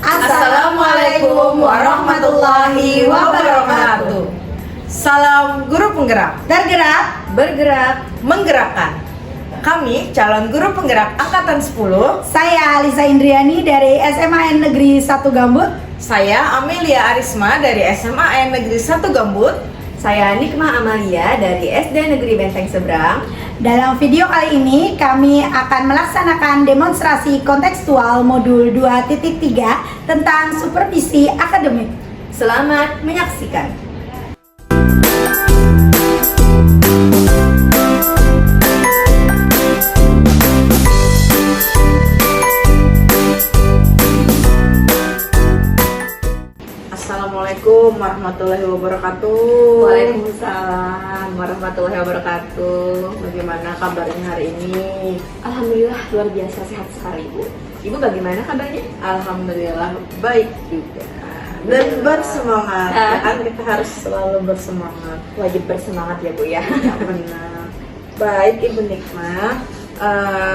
Assalamualaikum warahmatullahi wabarakatuh. Salam guru penggerak, bergerak, menggerakkan. Kami calon guru penggerak angkatan 10. Saya Alisa Indriani dari SMAN Negeri 1 Gambut. Saya Amelia Arisma dari SMAN Negeri 1 Gambut. Saya Nikmah Amalia dari SD Negeri Benteng Seberang. Dalam video kali ini kami akan melaksanakan demonstrasi kontekstual modul 2.3 tentang supervisi akademik. Selamat menyaksikan. Assalamualaikum warahmatullahi wabarakatuh. Waalaikumsalam warahmatullahi wabarakatuh. Bagaimana kabarnya hari ini? Alhamdulillah luar biasa sehat sekali, Bu. Ibu bagaimana kabarnya? Alhamdulillah baik juga dan bersemangat. Kan kita harus selalu bersemangat. Wajib bersemangat ya, Bu ya. Ya benar. Baik Ibu Nikmah,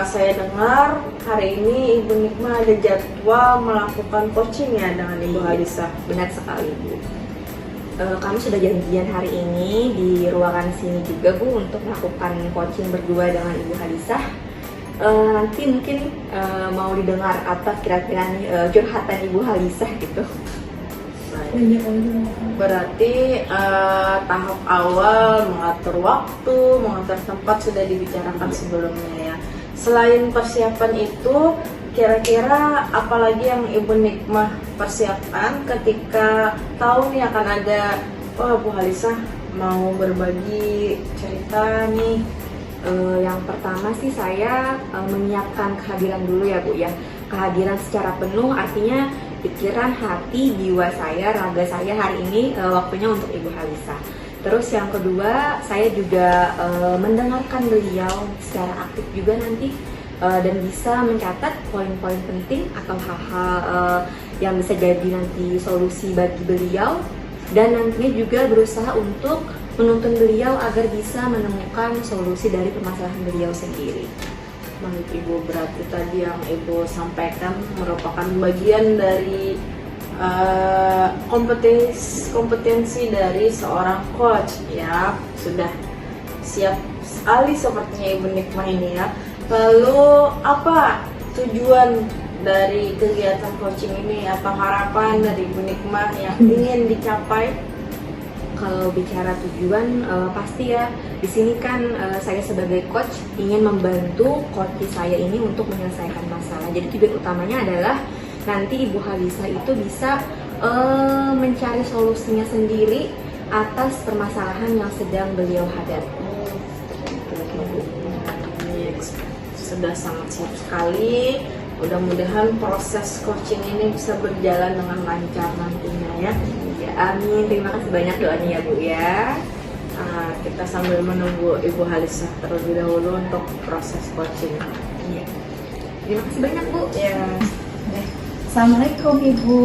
saya dengar hari ini Ibu Nikmah ada jadwal melakukan coaching ya dengan Ibu Halisa. Benar sekali, Bu. Kami sudah janjian hari ini di ruangan sini juga, Bu, untuk melakukan coaching berdua dengan Ibu Halisah. Nanti mungkin mau didengar apa kira-kira curhatan Ibu Halisah gitu. Berarti tahap awal mengatur waktu, mengatur tempat sudah dibicarakan sebelumnya ya. Selain persiapan itu, kira-kira apalagi yang Ibu Nikmah persiapkan ketika tahu nih akan ada Bu Halisah mau berbagi cerita nih? Yang pertama sih saya menyiapkan kehadiran dulu ya, Bu ya. Kehadiran secara penuh artinya pikiran, hati, jiwa saya, raga saya hari ini waktunya untuk Ibu Halisah. Terus yang kedua, saya juga mendengarkan beliau secara aktif juga nanti dan bisa mencatat poin-poin penting atau hal-hal yang bisa jadi nanti solusi bagi beliau, dan nantinya juga berusaha untuk menuntun beliau agar bisa menemukan solusi dari permasalahan beliau sendiri. Baik Ibu, berarti tadi yang Ibu sampaikan merupakan bagian dari kompetensi dari seorang coach ya. Sudah siap sekali sepertinya Ibu Nikmah ini ya. Lalu apa tujuan dari kegiatan coaching ini? Apa harapan dari Ibu Nikmah yang ingin dicapai? Kalau bicara tujuan, pasti ya di sini kan saya sebagai coach ingin membantu coach saya ini untuk menyelesaikan masalah. Jadi tujuan utamanya adalah nanti Ibu Halisah itu bisa mencari solusinya sendiri atas permasalahan yang sedang beliau hadapi. Sudah sangat siap sekali. Mudah-mudahan proses coaching ini bisa berjalan dengan lancar nantinya ya. Ya, amin. Terima kasih banyak doanya ya, Bu ya. Kita sambil menunggu Ibu Halisah terlebih dahulu untuk proses coaching. Iya. Terima kasih banyak, Bu. Ya. Assalamualaikum Ibu.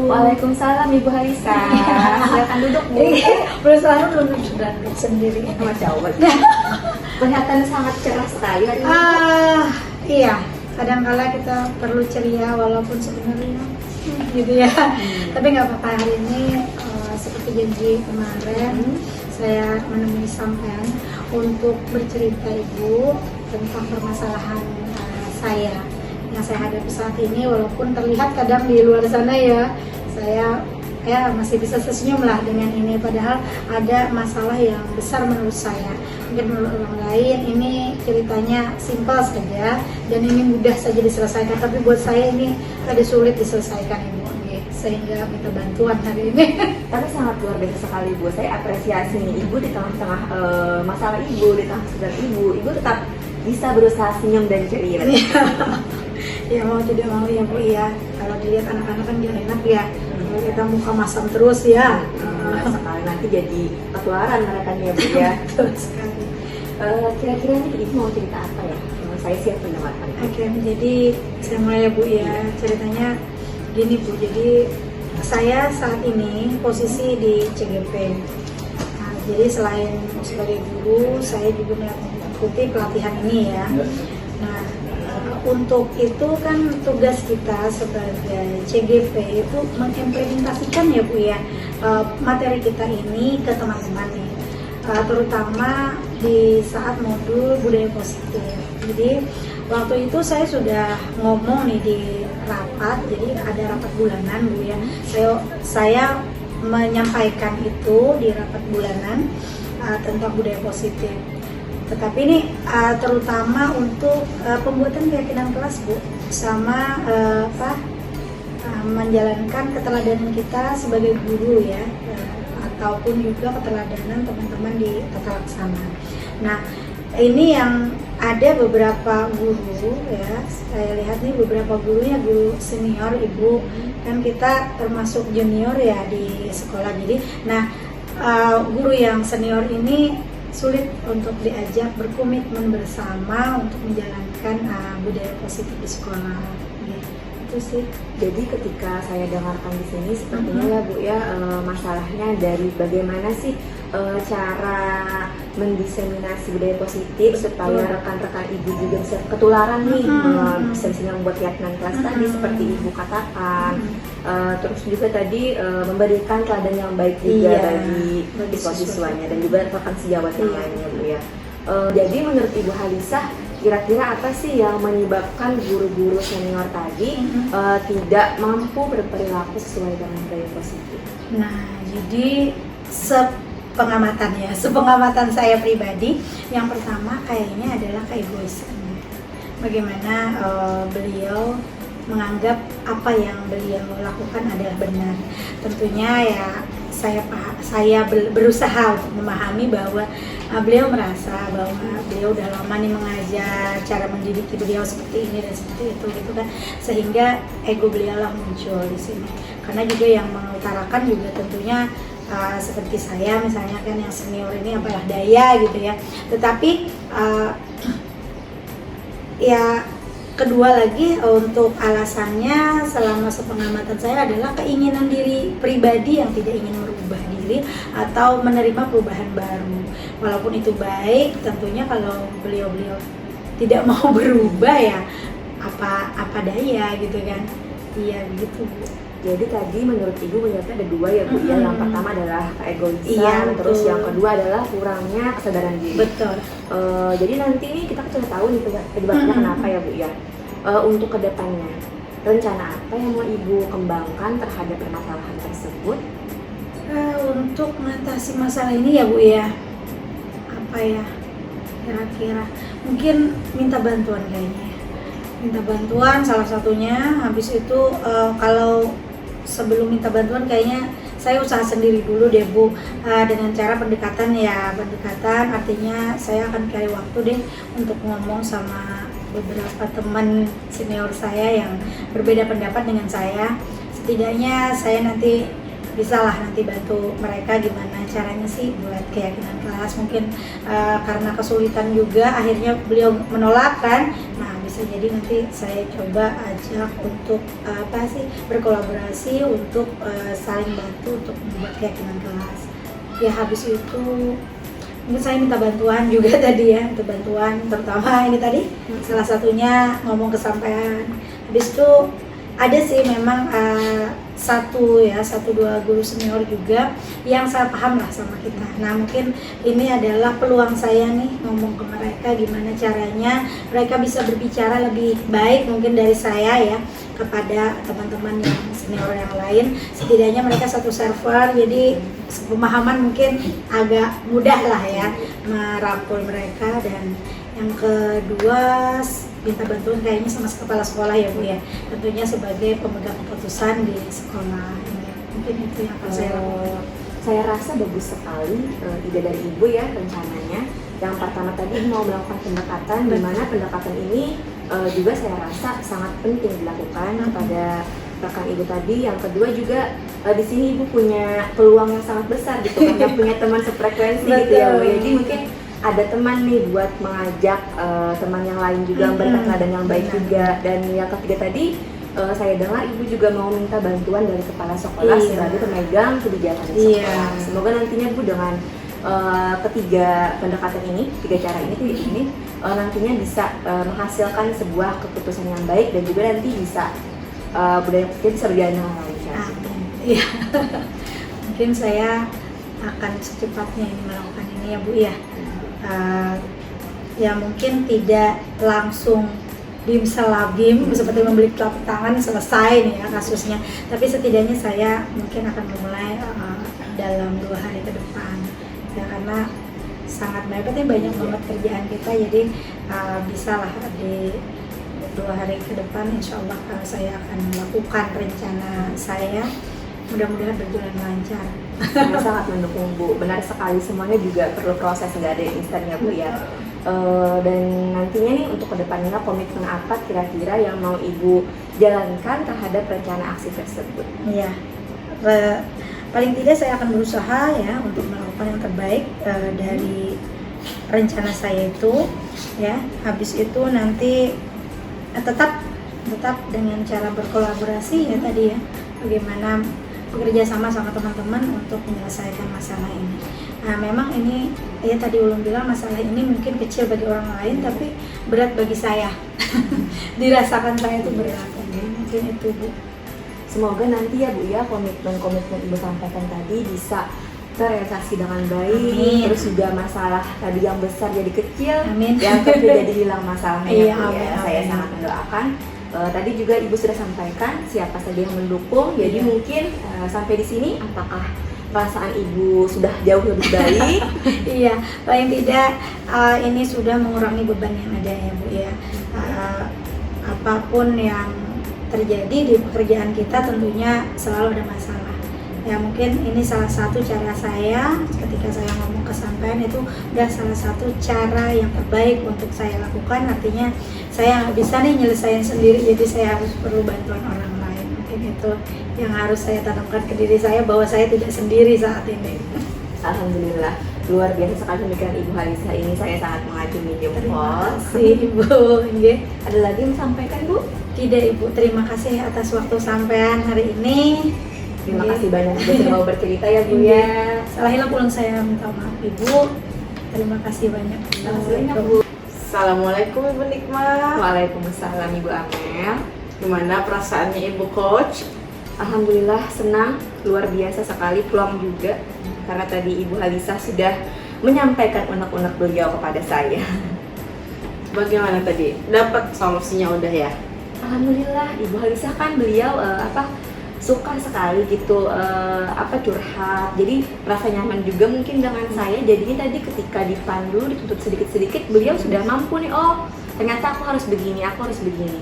Waalaikumsalam Ibu Halisah. Silakan duduk, Bu. Berusaha belum sudah sendiri. Masya Allah. Kelihatan sangat cerah sekali hari ini. Iya. Kadang-kala kita perlu ceria walaupun sebenarnya gitu ya. Tapi nggak apa-apa, hari ini seperti janji kemarin saya menemui sampean untuk bercerita Ibu tentang permasalahan saya yang saya hadapi saat ini. Walaupun terlihat kadang di luar sana ya saya masih bisa tersenyum lah dengan ini, padahal ada masalah yang besar menurut saya. Mungkin menurut orang lain ini ceritanya simpel saja dan ini mudah saja diselesaikan, tapi buat saya ini ada sulit diselesaikan Ibu, sehingga minta bantuan hari ini. Tapi sangat luar biasa sekali, Bu. Saya apresiasi nih, Ibu di tengah-tengah masalah Ibu, di tengah kesulitan Ibu tetap bisa berusaha senyum dan ceria. Ya mau tidak mau ya Bu ya, kalau dilihat anak-anak kan dia enak ya, kita muka masam terus ya. Sekali nanti jadi ketularan mereka nih ya, Bu ya. Betul sekali. Kira-kira nih Ibu mau cerita apa ya? Saya siap mendengarkan. Oke, jadi saya mulai ya Bu ya. Ceritanya gini Bu, jadi saya saat ini posisi di CGP. Nah, jadi selain sebagai guru, saya juga mengikuti pelatihan ini ya. Nah, untuk itu kan tugas kita sebagai CGP itu mengimplementasikan ya Bu ya materi kita ini ke teman-teman nih. Terutama di saat modul budaya positif. Jadi waktu itu saya sudah ngomong nih di rapat, jadi ada rapat bulanan Bu ya. Saya menyampaikan itu di rapat bulanan tentang budaya positif. Tetapi ini terutama untuk pembuatan keyakinan kelas Bu, sama menjalankan keteladanan kita sebagai guru ya, ataupun juga keteladanan teman-teman di tata laksana. Nah, ini yang ada beberapa guru ya, saya lihat nih beberapa gurunya guru senior Ibu, kan kita termasuk junior ya di sekolah. Jadi, nah guru yang senior ini sulit untuk diajak berkomitmen bersama untuk menjalankan budaya positif di sekolah. Itu sih. Jadi ketika saya dengarkan di sini sepertinya ya Bu ya, masalahnya dari bagaimana sih cara mendiseminasi budaya positif supaya rekan-rekan Ibu juga bisa ketularan nih, bisa membuat keyakinan kelas tadi seperti Ibu katakan. Terus juga tadi memberikan teladan yang baik juga bagi siswa-siswanya dan juga rekan sejawat yang lainnya Bu ya. Jadi menurut Ibu Halisah, kira-kira apa sih yang menyebabkan guru-guru senior tadi tidak mampu berperilaku sesuai dengan budaya positif? Nah, jadi sepengamatan saya pribadi, yang pertama kayaknya adalah keegoisan. Bagaimana beliau menganggap apa yang beliau lakukan adalah benar. Tentunya ya saya berusaha untuk memahami bahwa beliau merasa bahwa beliau udah lama nih mengajar, cara mendidik beliau seperti ini dan seperti itu gitu kan, sehingga ego beliau lah muncul di sini. Karena juga yang mengutarakan juga tentunya seperti saya misalnya kan, yang senior ini apalah daya gitu ya. Tetapi ya kedua lagi untuk alasannya selama sepengamatan saya adalah keinginan diri pribadi yang tidak ingin merubah diri atau menerima perubahan baru. Walaupun itu baik, tentunya kalau beliau-beliau tidak mau berubah ya apa daya gitu kan. Iya gitu Bu. Jadi tadi menurut Ibu melihatnya ada dua ya Bu ya. Yang pertama adalah keegoisan, terus yang kedua adalah kurangnya kesadaran diri. Betul. Jadi nanti nih kita sudah tahu nih penyebabnya kenapa ya Bu ya. Untuk kedepannya, rencana apa yang mau Ibu kembangkan terhadap permasalahan tersebut? Untuk mengatasi masalah ini ya Bu ya, apa ya kira-kira mungkin minta bantuan kayaknya ya. Minta bantuan salah satunya. Habis itu kalau sebelum minta bantuan kayaknya saya usaha sendiri dulu deh Bu, dengan cara pendekatan artinya saya akan cari waktu deh untuk ngomong sama beberapa teman senior saya yang berbeda pendapat dengan saya. Setidaknya saya nanti bisalah nanti bantu mereka gimana caranya sih buat keyakinan kelas. Mungkin karena kesulitan juga akhirnya beliau menolak kan. Nah, bisa jadi nanti saya coba ajak untuk berkolaborasi untuk saling bantu untuk membuat keyakinan kelas. Ya habis itu mungkin saya minta bantuan juga tadi ya, untuk bantuan terutama ini tadi salah satunya ngomong kesampaian. Habis itu ada sih memang satu dua guru senior juga yang saya paham lah sama kita. Nah mungkin ini adalah peluang saya nih ngomong ke mereka gimana caranya mereka bisa berbicara lebih baik mungkin dari saya ya kepada teman-teman yang senior yang lain. Setidaknya mereka satu server, jadi pemahaman mungkin agak mudah lah ya merangkul mereka. Dan yang kedua minta bantuan kayaknya sama kepala sekolah ya Bu ya, tentunya sebagai pemegang keputusan di sekolah ini. Mungkin itu yang akan saya lakukan. Saya rasa bagus sekali ide dari Ibu ya rencananya. Yang pertama tadi mau melakukan pendekatan, di mana pendekatan ini juga saya rasa sangat penting dilakukan kepada rekan Ibu tadi. Yang kedua juga di sini Ibu punya peluang yang sangat besar gitu karena punya teman sefrekuensi gitu ya Bu. Jadi mungkin ada teman nih buat mengajak teman yang lain juga memberikan teladan yang baik juga. Dan yang ketiga tadi saya dengar Ibu juga mau minta bantuan dari kepala sekolah sebagai pemegang kebijakan di sekolah. Semoga nantinya Bu dengan ketiga pendekatan ini, tiga cara ini nantinya bisa menghasilkan sebuah keputusan yang baik dan juga nanti bisa budaya kecil bisa berjalan dengan lancar. Iya. Mungkin saya akan secepatnya ini melakukan ini ya Bu ya. Ya mungkin tidak langsung bim salabim seperti membeli telapak tangan selesai nih ya kasusnya, tapi setidaknya saya mungkin akan memulai dalam 2 hari ke depan ya, karena sangat banyak banget kerjaan kita, jadi bisalah di 2 hari ke depan insya Allah saya akan melakukan rencana saya, mudah-mudahan berjalan lancar. Saya sangat mendukung Bu, benar sekali, semuanya juga perlu proses, nggak ada yang instan ya Bu ya. Dan nantinya nih untuk kedepannya komitmen apa kira-kira yang mau Ibu jalankan terhadap rencana aksi tersebut? Iya, paling tidak saya akan berusaha ya untuk melakukan yang terbaik dari rencana saya itu ya. Habis itu nanti tetap dengan cara berkolaborasi ya tadi ya, bagaimana bekerja sama teman-teman untuk menyelesaikan masalah ini. Nah, memang ini ya tadi Ulum bilang masalah ini mungkin kecil bagi orang lain tapi berat bagi saya. Dirasakan saya itu berat ya. Mungkin itu Bu. Semoga nanti ya Bu ya komitmen-komitmen Ibu sampaikan tadi bisa terrealisasi dengan baik. Amin. Terus juga masalah tadi yang besar jadi kecil, Amin. yang kecil jadi hilang masalahnya Iya, Bu ya. amin, Saya amin. sangat mendoakan. Tadi juga Ibu sudah sampaikan siapa saja yang mendukung. Jadi Iya. mungkin sampai di sini apakah perasaan Ibu sudah jauh lebih baik? Iya, paling tidak ini sudah mengurangi beban yang ada ya Bu ya. Apapun yang terjadi di pekerjaan kita tentunya selalu ada masalah. Ya mungkin ini salah satu cara saya ketika saya ngomong kesampaian itu udah salah satu cara yang terbaik untuk saya lakukan. Artinya saya nggak bisa nih nyelesain sendiri, jadi saya harus perlu bantuan orang lain. Mungkin itu yang harus saya tanamkan ke diri saya, bahwa saya tidak sendiri saat ini. Alhamdulillah, luar biasa sekali pemikiran Ibu Halisa ini, saya sangat mengagumi Terima jempol. kasih Ibu. Nggih. Ada lagi yang sampaikan Bu? Tidak Ibu, terima kasih atas waktu sampean hari ini. Terima Nggih. kasih banyak juga sudah mau bercerita ya Bu ya. Salah hilang pulang saya minta maaf Ibu. Terima kasih banyak. Terima kasih banyak Bu. Assalamualaikum Ibu Nikmah. Waalaikumsalam Ibu Amel. Gimana perasaannya Ibu Coach? Alhamdulillah senang, luar biasa sekali, plong juga karena tadi Ibu Halisa sudah menyampaikan unek-unek beliau kepada saya. Bagaimana tadi? Dapat solusinya udah ya? Alhamdulillah, Ibu Halisa kan beliau suka sekali gitu curhat, jadi merasa nyaman juga mungkin dengan saya. Jadinya tadi ketika dipandu, dituntut sedikit-sedikit, beliau sudah mampu nih, oh ternyata aku harus begini, aku harus begini.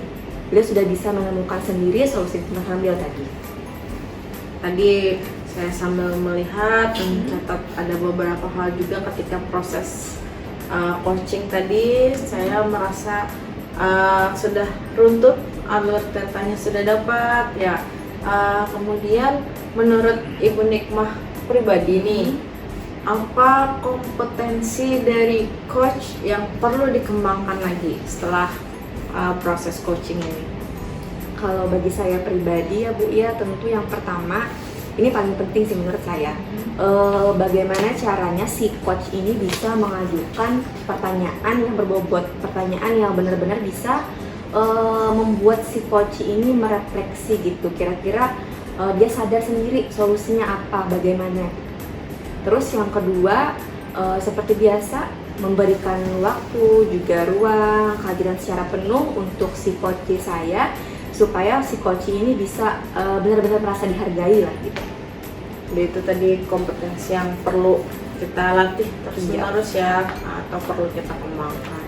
Beliau sudah bisa menemukan sendiri solusi yang ambil tadi. Tadi saya sambil melihat dan mencatat ada beberapa hal juga ketika proses coaching tadi. Saya merasa sudah runtut, alur datanya sudah dapat ya. Kemudian menurut Ibu Nikmah pribadi nih, apa kompetensi dari coach yang perlu dikembangkan lagi setelah proses coaching ini? Kalau bagi saya pribadi ya Bu ya, tentu yang pertama ini paling penting sih menurut saya, bagaimana caranya si coach ini bisa mengajukan pertanyaan yang berbobot, pertanyaan yang benar-benar bisa membuat si coach ini merefleksi gitu, kira-kira dia sadar sendiri solusinya apa, bagaimana. Terus yang kedua, seperti biasa memberikan waktu juga ruang, kehadiran secara penuh untuk si coach saya, supaya si coach ini bisa benar-benar merasa dihargai lah gitu. Jadi itu tadi kompetensi yang perlu kita latih terus-menerus ya, atau perlu kita kembangkan.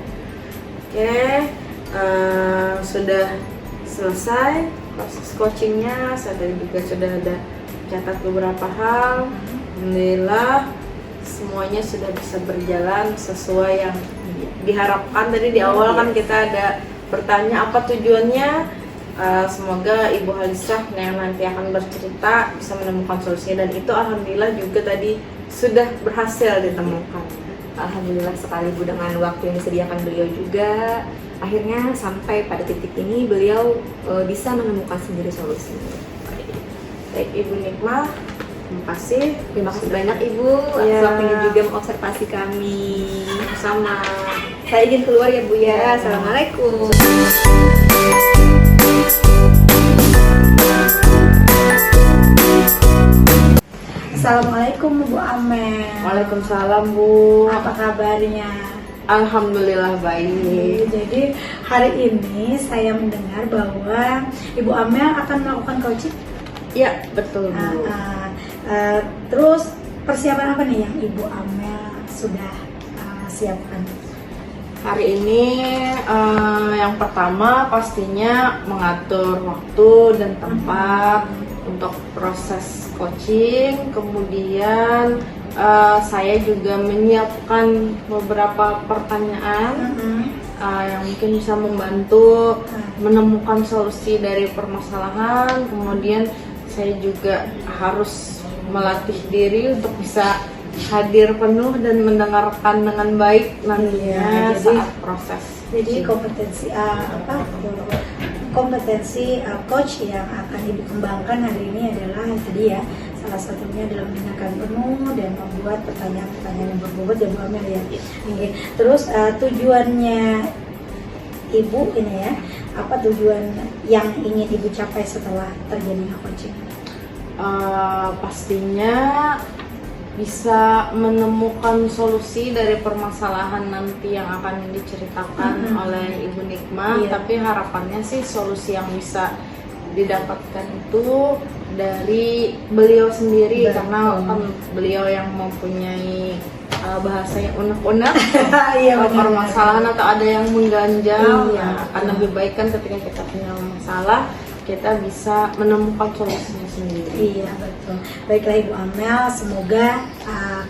Oke, sudah selesai proses coachingnya. Saya tadi juga sudah ada catat beberapa hal. Alhamdulillah semuanya sudah bisa berjalan sesuai yang diharapkan. Tadi di awal kan kita ada bertanya apa tujuannya. Semoga Ibu Halisa yang nanti akan bercerita bisa menemukan solusinya, dan itu alhamdulillah juga tadi sudah berhasil ditemukan. Alhamdulillah sekali Bu, dengan waktu yang disediakan beliau juga, akhirnya sampai pada titik ini beliau bisa menemukan sendiri solusinya. Baik Ibu Nikmah, Terima kasih. Terima kasih banyak Ibu Iya. atas waktunya juga mengobservasi kami. Sama. Saya izin keluar ya Bu ya. Assalamualaikum. Assalamualaikum Bu Amel. Waalaikumsalam Bu. Apa kabarnya? Alhamdulillah baik. Jadi hari ini saya mendengar bahwa Ibu Amel akan melakukan coaching. Ya betul Bu. Terus persiapan apa nih yang Ibu Amel sudah siapkan? Hari ini yang pertama pastinya mengatur waktu dan tempat untuk proses coaching. Kemudian saya juga menyiapkan beberapa pertanyaan yang mungkin bisa membantu menemukan solusi dari permasalahan. Kemudian saya juga harus melatih diri untuk bisa hadir penuh dan mendengarkan dengan baik nantinya saat proses. Jadi kompetensi coach yang akan Ibu kembangkan hari ini adalah yang tadi ya, salah satunya adalah mendengarkan penuh dan membuat pertanyaan-pertanyaan yang berbobot ya Bu Amel ya. Oke. Terus tujuannya Ibu ini ya, apa tujuan yang ingin Ibu capai setelah terjadinya coaching? Pastinya bisa menemukan solusi dari permasalahan nanti yang akan diceritakan oleh Ibu Nikmah. Iya. Tapi harapannya sih solusi yang bisa didapatkan itu dari beliau sendiri. Betul. Karena kan beliau yang mempunyai bahasanya unek-unek. Iya, benar. Permasalahan atau ada yang mengganjal. Iya. Akan lebih baik kan ketika kita punya masalah kita bisa menemukan solusinya sendiri. Iya betul. Baiklah Ibu Amel, semoga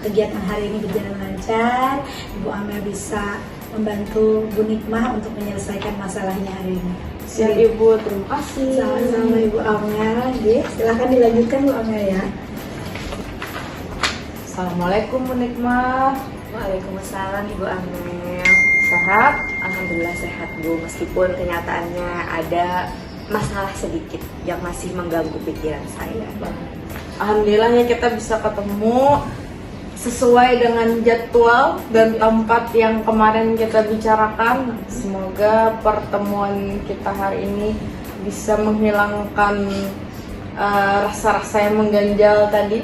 kegiatan hari ini berjalan lancar. Ibu Amel bisa membantu Bu Nikmah untuk menyelesaikan masalahnya hari ini. Siap Ibu, terima kasih. Sama-sama Ibu Amel. Silahkan dilanjutkan Bu Amel ya. Assalamualaikum Bu Nikmah. Waalaikumsalam Ibu Amel. Sehat? Alhamdulillah sehat Bu, meskipun kenyataannya ada masalah sedikit yang masih mengganggu pikiran saya. Alhamdulillahnya kita bisa ketemu sesuai dengan jadwal dan tempat yang kemarin kita bicarakan. Semoga pertemuan kita hari ini bisa menghilangkan rasa-rasa yang mengganjal tadi.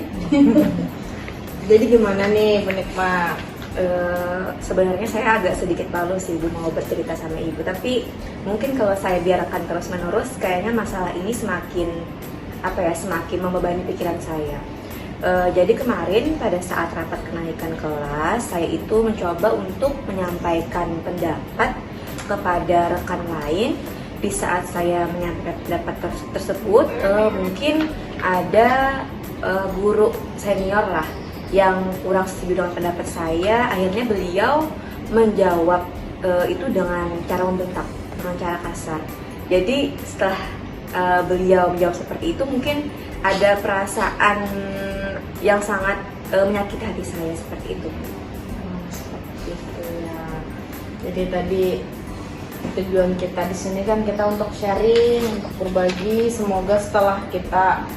Jadi gimana nih Bu Nikmah? Sebenarnya saya agak sedikit malu sih Ibu mau bercerita sama Ibu, tapi mungkin kalau saya biarkan terus menerus kayaknya masalah ini semakin membebani pikiran saya. Jadi kemarin pada saat rapat kenaikan kelas, saya itu mencoba untuk menyampaikan pendapat kepada rekan lain. Di saat saya menyampaikan pendapat tersebut, mungkin ada guru senior lah yang kurang setuju dengan pendapat saya. Akhirnya beliau menjawab itu dengan cara membentak, dengan cara kasar. Jadi setelah beliau menjawab seperti itu, mungkin ada perasaan yang sangat menyakiti hati saya seperti itu. Seperti itu ya. Jadi tadi tujuan kita di sini kan kita untuk sharing, untuk berbagi. Semoga setelah kita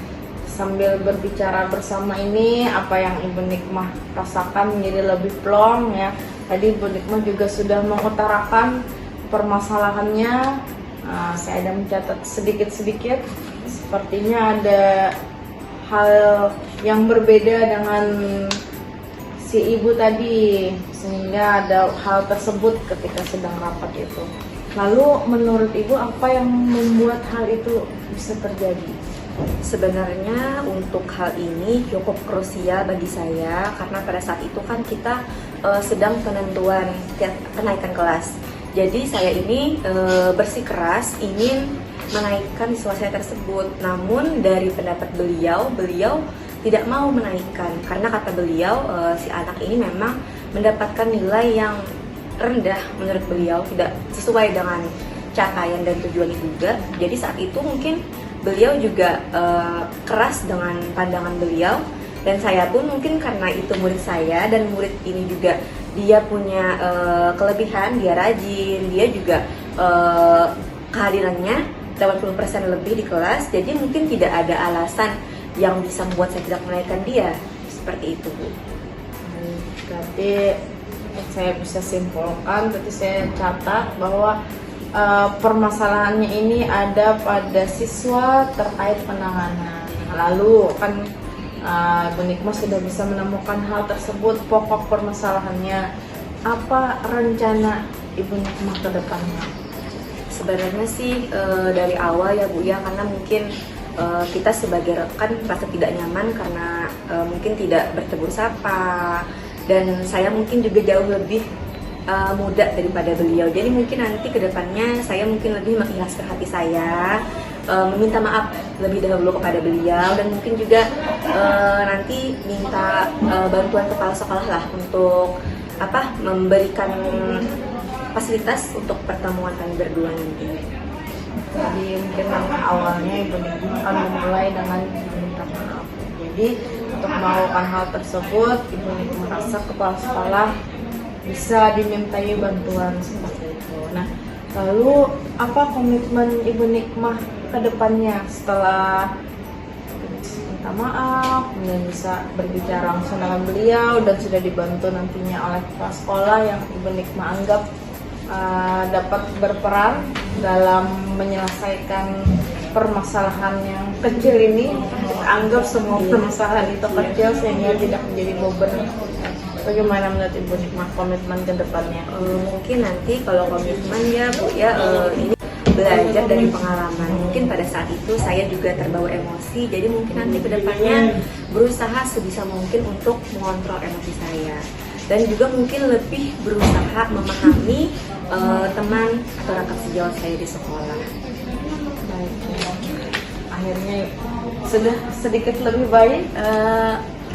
sambil berbicara bersama ini, apa yang Ibu Nikmah rasakan menjadi lebih plong ya. Tadi Ibu Nikmah juga sudah mengutarakan permasalahannya. Saya ada mencatat sedikit-sedikit. Sepertinya ada hal yang berbeda dengan si Ibu tadi, sehingga ada hal tersebut ketika sedang rapat itu. Lalu menurut Ibu apa yang membuat hal itu bisa terjadi? Sebenarnya untuk hal ini cukup krusial bagi saya karena pada saat itu kan kita sedang penentuan kenaikan kelas. Jadi saya ini bersikeras ingin menaikkan siswa saya tersebut. Namun dari pendapat beliau tidak mau menaikkan karena kata beliau si anak ini memang mendapatkan nilai yang rendah menurut beliau, tidak sesuai dengan capaian dan tujuan juga. Jadi saat itu mungkin beliau juga keras dengan pandangan beliau, dan saya pun mungkin karena itu murid saya dan murid ini juga dia punya kelebihan, dia rajin, dia juga kehadirannya 80% lebih di kelas, jadi mungkin tidak ada alasan yang bisa membuat saya tidak menaikkan dia. Seperti itu, Bu. Berarti saya bisa simpulkan, berarti saya catat bahwa permasalahannya ini ada pada siswa terkait penanganan. Lalu kan Ibu Nikmah sudah bisa menemukan hal tersebut, pokok permasalahannya. Apa rencana Ibu Nikmah ke depannya? Sebenarnya sih dari awal ya Bu ya, karena mungkin kita sebagai rekan merasa tidak nyaman karena mungkin tidak bertegur sapa, dan saya mungkin juga jauh lebih muda daripada beliau. Jadi mungkin nanti kedepannya saya mungkin lebih mengikhlaskan hati saya, meminta maaf lebih dahulu kepada beliau, dan mungkin juga nanti minta bantuan kepala sekolah lah untuk memberikan fasilitas untuk pertemuan kami berdua nanti. Jadi mungkin langkah awalnya Ibu Nikmah akan memulai dengan meminta maaf. Jadi untuk melakukan hal tersebut, Ibu Nikmah rasa kepala sekolah bisa dimintai bantuan seperti itu. Nah, lalu apa komitmen Ibu Nikmah ke depannya setelah minta maaf, kemudian bisa berbicara langsung dengan beliau dan sudah dibantu nantinya oleh kepala sekolah yang Ibu Nikmah anggap dapat berperan dalam menyelesaikan permasalahan yang kecil ini. Anggap semua permasalahan itu kecil sehingga tidak menjadi beban. Bagaimana menurut Ibu Nikmah komitmen ke depannya? Mungkin nanti kalau komitmen ya Bu ya, ini belajar dari pengalaman. Mungkin pada saat itu saya juga terbawa emosi, jadi mungkin nanti ke depannya berusaha sebisa mungkin untuk mengontrol emosi saya. Dan juga mungkin lebih berusaha memahami teman atau rekan sejawat saya di sekolah. Baik. Akhirnya sudah sedikit lebih baik.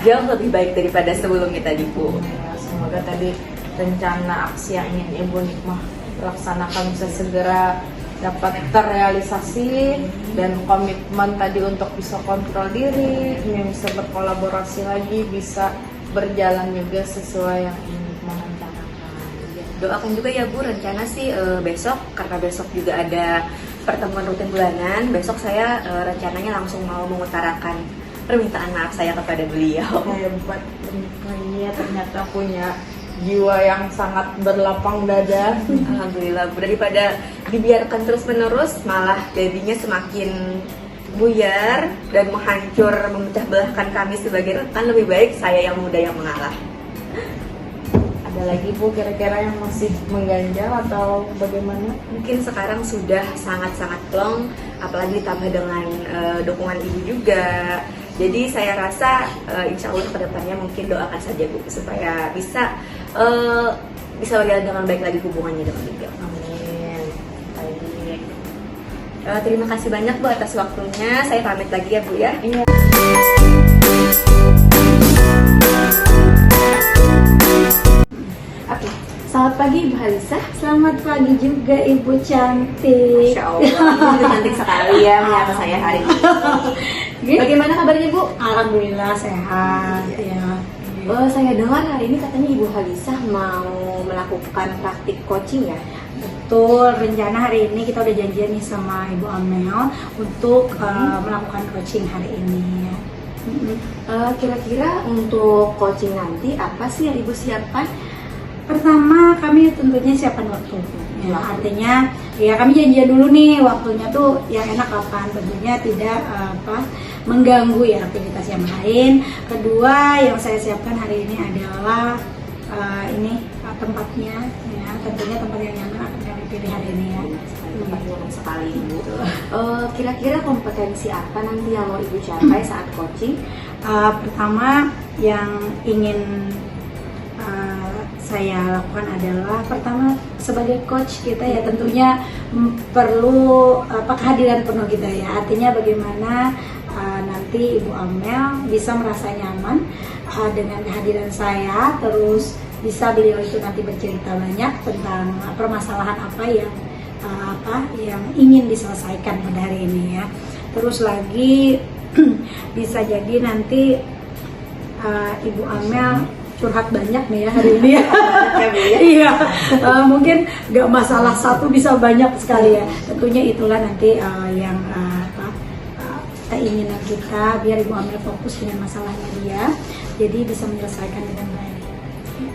Jauh lebih baik daripada sebelumnya tadi, Bu. Ya, semoga tadi rencana aksi yang ingin Ibu Nikmah laksanakan bisa segera dapat terrealisasi, dan komitmen tadi untuk bisa kontrol diri, bisa berkolaborasi lagi, bisa berjalan juga sesuai yang ingin Nikmah rencanakan. Doakan juga ya Bu, rencana sih besok, karena besok juga ada pertemuan rutin bulanan. Besok saya rencananya langsung mau mengutarakan permintaan maaf saya kepada beliau. Hebat, ini ternyata punya jiwa yang sangat berlapang dada. Alhamdulillah Bu, daripada dibiarkan terus menerus malah jadinya semakin buyar dan menghancur, memecah belahkan kami sebagai rekan. Lebih baik saya yang muda yang mengalah. Ada lagi Bu kira-kira yang masih mengganjal atau bagaimana? Mungkin sekarang sudah sangat-sangat plong, apalagi ditambah dengan dukungan Ibu juga. Jadi saya rasa insya Allah kedepannya mungkin doakan saja Bu supaya bisa berjalan dengan baik lagi hubungannya dengan beliau. Amin. Baik. Terima kasih banyak Bu atas waktunya. Saya pamit lagi ya Bu ya. Iya. Oke. Selamat pagi Ibu Halisa. Selamat pagi juga Ibu cantik. Masya Allah, Ibu cantik sekali ya menyapa saya hari ini. Bagaimana kabarnya Bu? Alhamdulillah sehat ya. Saya dengar hari ini katanya Ibu Halisa mau melakukan praktik coaching ya? Betul, rencana hari ini kita udah janjian nih sama Ibu Amel untuk melakukan coaching hari ini ya. Kira-kira untuk coaching nanti apa sih yang Ibu siapkan? Pertama kami tentunya siapkan waktu ya, artinya ya kami janjian dulu nih waktunya tuh yang enak kapan, tentunya tidak mengganggu ya aktivitas yang lain. Kedua yang saya siapkan hari ini adalah tempatnya ya, tentunya tempat yang nyaman akan kami pilih hari ini ya. Tempat nyaman sekali Ibu. Kira-kira kompetensi apa nanti yang mau Ibu capai saat coaching? Pertama yang ingin saya lakukan adalah pertama sebagai coach kita ya tentunya perlu kehadiran penuh kita ya, artinya bagaimana nanti Ibu Amel bisa merasa nyaman dengan kehadiran saya, terus bisa beliau itu nanti bercerita banyak tentang permasalahan apa yang ingin diselesaikan pada hari ini ya. Terus lagi bisa jadi nanti Ibu Amel curhat banyak nih ya hari ini ya. Iya, mungkin nggak masalah satu, bisa banyak sekali ya. Tentunya itulah nanti yang keinginan kita biar Ibu Amel fokus dengan masalahnya dia, jadi bisa menyelesaikan dengan baik.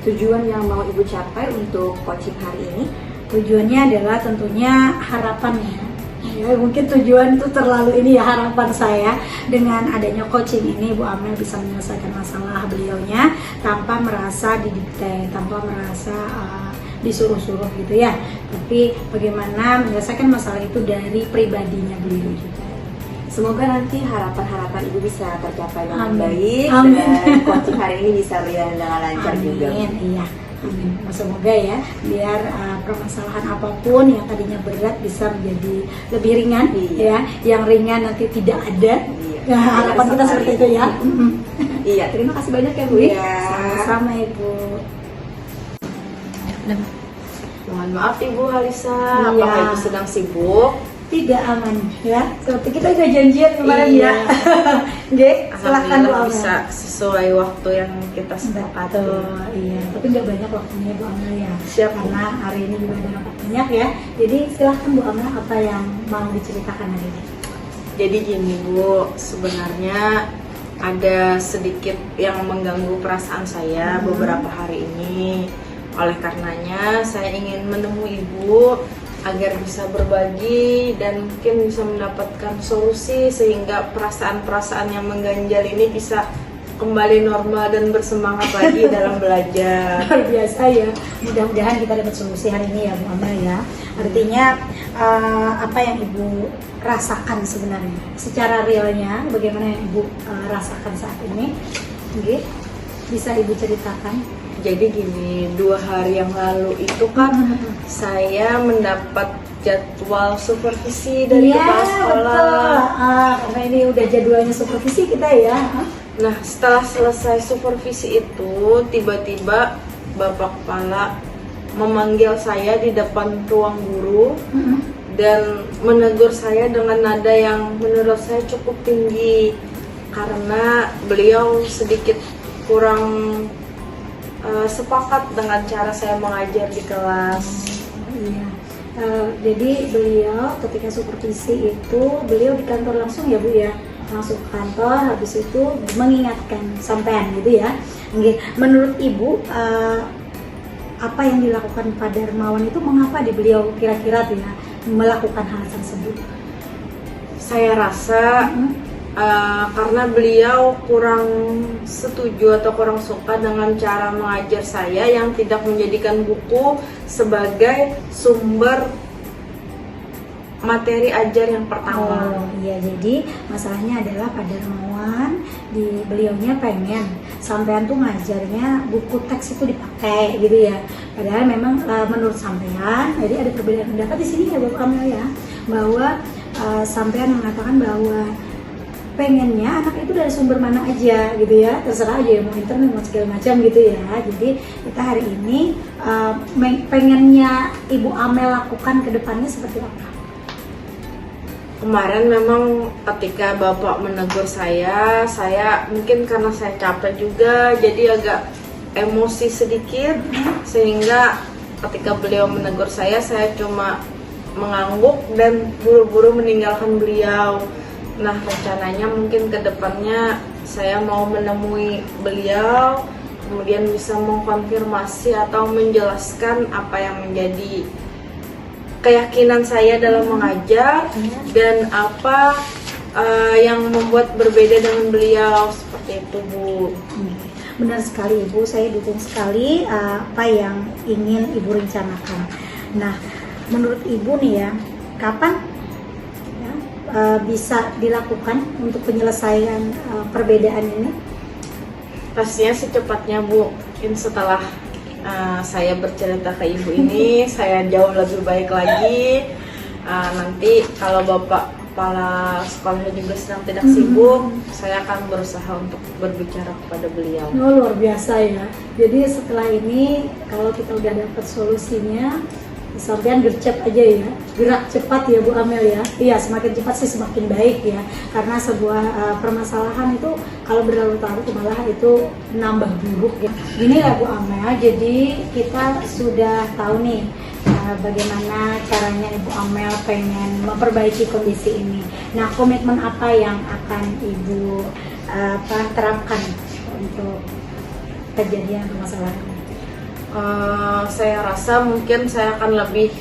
Tujuan yang mau Ibu capai untuk coaching hari ini? Tujuannya adalah tentunya harapannya. Ya, mungkin tujuan itu terlalu ini ya, harapan saya dengan adanya coaching ini Bu Amel bisa menyelesaikan masalah beliaunya tanpa merasa didikte, tanpa merasa disuruh-suruh gitu ya. Tapi bagaimana menyelesaikan masalah itu dari pribadinya beliau juga. Semoga nanti harapan-harapan Ibu bisa tercapai dengan Amin. baik. Amin. Dan coaching hari ini bisa berjalan dengan lancar juga. Amin, iya. Amin. Semoga ya, biar permasalahan apapun yang tadinya berat bisa menjadi lebih ringan, Iya. ya. Yang ringan nanti tidak ada. Iya. Ya, harapan kita seperti itu ya. Iya, terima kasih banyak ya Bu ya. Sama-sama Ibu. Mohon maaf Ibu Halisa, Iya. apakah Ibu sedang sibuk? Tidak aman ya. Seperti kita juga janjian kemarin Iya. ya. Oke, silahkan Bu Alhamdulillah Amel. bisa sesuai waktu yang kita sepakati. Betul, iya. Tapi nggak banyak waktunya Bu Amel ya. Siap. Karena hari ini juga ada rapat banyak ya. Jadi silahkan Bu Amel apa yang mau diceritakan hari ini. Jadi gini Bu, sebenarnya ada sedikit yang mengganggu perasaan saya beberapa hari ini. Oleh karenanya saya ingin menemui Ibu agar bisa berbagi dan mungkin bisa mendapatkan solusi sehingga perasaan-perasaan yang mengganjal ini bisa kembali normal dan bersemangat lagi dalam belajar. Luar biasa ya. Mudah-mudahan kita dapat solusi hari ini ya Bu Amel ya. Artinya apa yang Ibu rasakan sebenarnya? Secara realnya bagaimana yang Ibu rasakan saat ini? Oke. Bisa Ibu ceritakan? Jadi gini, 2 hari yang lalu itu kan saya mendapat jadwal supervisi dari kepala sekolah. Karena ini udah jadwalnya supervisi kita ya. Nah, setelah selesai supervisi itu, tiba-tiba Bapak Kepala memanggil saya di depan ruang guru dan menegur saya dengan nada yang menurut saya cukup tinggi karena beliau sedikit kurang sepakat dengan cara saya mengajar di kelas. Iya. Jadi beliau ketika supervisi itu beliau di kantor langsung ya Bu ya, langsung ke kantor, habis itu mengingatkan sampean gitu ya. Menurut Ibu apa yang dilakukan Pak Darmawan itu mengapa di beliau kira-kira tuh ya melakukan hal tersebut? Saya rasa karena beliau kurang setuju atau kurang suka dengan cara mengajar saya yang tidak menjadikan buku sebagai sumber materi ajar yang pertama. Oh iya, jadi masalahnya adalah Pak Darmawan di beliaunya pengen sampean tuh ngajarnya buku teks itu dipakai gitu ya. Padahal memang menurut sampean, jadi ada perbedaan pendapat di sini ya Bu Amel ya, bahwa sampean mengatakan bahwa pengennya anak itu dari sumber mana aja gitu ya, terserah aja mau internet mau segala macam gitu ya. Jadi kita hari ini pengennya Ibu Amel lakukan ke depannya seperti apa? Kemarin memang ketika Bapak menegur saya mungkin karena saya capek juga jadi agak emosi sedikit sehingga ketika beliau menegur saya cuma mengangguk dan buru-buru meninggalkan beliau. Nah, rencananya mungkin ke depannya saya mau menemui beliau, kemudian bisa mengkonfirmasi atau menjelaskan apa yang menjadi keyakinan saya dalam mengajar dan apa yang membuat berbeda dengan beliau, seperti itu Bu. Benar sekali Ibu, saya dukung sekali apa yang ingin Ibu rencanakan. Nah, menurut Ibu nih ya, kapan bisa dilakukan untuk penyelesaian perbedaan ini? Pastinya secepatnya Bu, mungkin setelah saya bercerita ke Ibu ini saya jauh lebih baik lagi. Nanti kalau Bapak Kepala sekolahnya juga sedang tidak sibuk, saya akan berusaha untuk berbicara kepada beliau. Oh, luar biasa ya. Jadi setelah ini kalau kita udah dapat solusinya, sampean gercep aja ya, gerak cepat ya Bu Amel ya. Iya, semakin cepat sih semakin baik ya, karena sebuah permasalahan itu kalau berlarut-larut malah itu nambah buruk ya. Gini lah Bu Amel, jadi kita sudah tahu nih bagaimana caranya Ibu Amel pengen memperbaiki kondisi ini. Nah, komitmen apa yang akan Ibu terapkan untuk kejadian permasalahan ini? Saya rasa mungkin saya akan lebih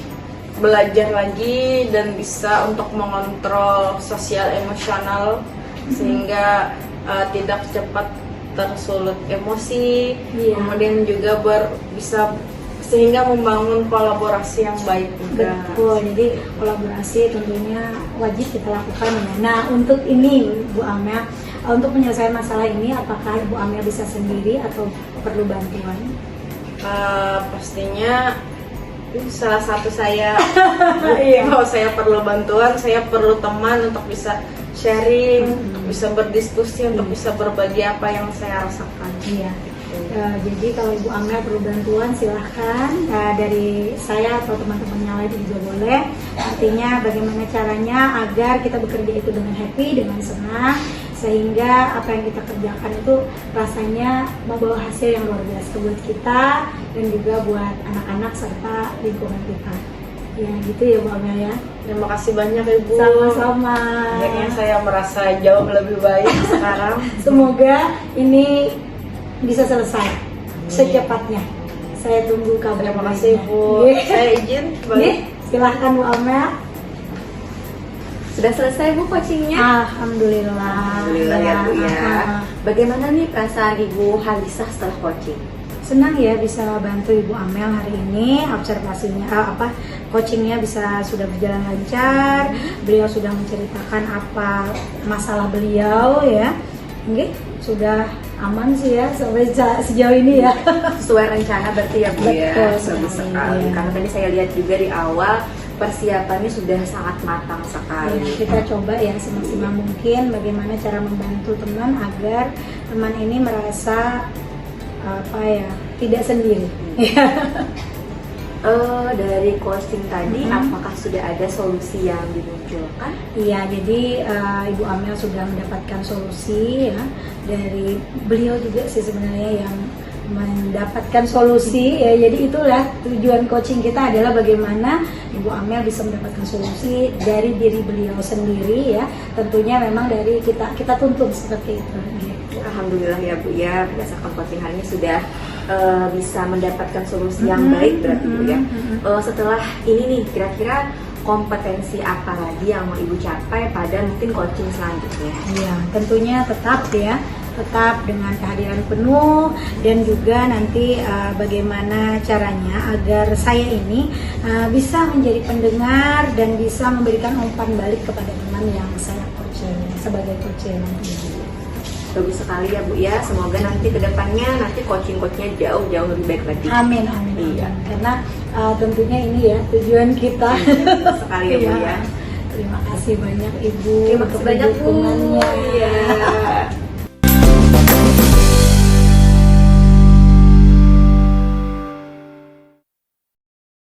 belajar lagi dan bisa untuk mengontrol sosial emosional sehingga tidak cepat tersulut emosi, kemudian juga bisa sehingga membangun kolaborasi yang baik juga. Betul, jadi kolaborasi tentunya wajib kita lakukan ya. Nah, untuk ini Bu Amel, untuk menyelesaikan masalah ini apakah Ibu Amel bisa sendiri atau perlu bantuan? Pastinya salah satu saya kalau saya perlu bantuan, saya perlu teman untuk bisa sharing, untuk bisa berdiskusi, untuk bisa berbagi apa yang saya rasakan. Iya. Jadi kalau Ibu Amel perlu bantuan silahkan, dari saya atau teman-teman yang lain juga boleh. Artinya bagaimana caranya agar kita bekerja itu dengan happy, dengan senang, sehingga apa yang kita kerjakan itu rasanya membawa hasil yang luar biasa buat kita dan juga buat anak-anak serta lingkungan kita. Ya gitu ya Bu Amel ya. Terima kasih banyak Ibu. Sama-sama. Akhirnya saya merasa jauh lebih baik sekarang. Semoga ini bisa selesai secepatnya. Saya tunggu kabar. Terima kasih Bu. Saya izin Nih, silahkan Bu Amel. Sudah selesai Bu coachingnya? Alhamdulillah. Alhamdulillah ya Bu ya. Bagaimana nih perasaan Ibu Halisah setelah coaching? Senang ya bisa bantu Ibu Amel hari ini. Observasinya coachingnya sudah berjalan lancar. Beliau sudah menceritakan apa masalah beliau ya. Oke, sudah aman sih ya sampai sejauh ini ya. Sesuai rencana berarti ya Bu ya. Betul Bagus sekali. ya. Karena tadi saya lihat juga di awal persiapannya sudah sangat matang sekali. Ya, kita coba ya semaksimal mungkin bagaimana cara membantu teman agar teman ini merasa tidak sendiri. Dari coaching tadi, apakah sudah ada solusi yang dimunculkan? Iya, jadi Ibu Amel sudah mendapatkan solusi ya dari beliau juga sih sebenarnya yang mendapatkan solusi ya. Jadi itulah tujuan coaching kita adalah bagaimana Ibu Amel bisa mendapatkan solusi dari diri beliau sendiri ya. Tentunya memang dari kita tuntun seperti itu. Gitu. Alhamdulillah ya Bu ya, berdasarkan coaching hari ini sudah bisa mendapatkan solusi yang baik berarti Bu ya. Setelah ini nih, kira-kira kompetensi apa lagi yang mau Ibu capai pada mungkin coaching selanjutnya? Iya, tentunya tetap dengan kehadiran penuh dan juga nanti bagaimana caranya agar saya ini bisa menjadi pendengar dan bisa memberikan umpan balik kepada teman yang saya coaching sebagai coach nanti. Bagus sekali ya Bu ya, semoga nanti kedepannya coaching-coachnya jauh lebih baik lagi. Amin. Iya. Karena tentunya ini ya tujuan kita. Sekali ya Bu ya. Terima kasih banyak Ibu. Terima kasih banyak Bu. Dukungannya. Iya.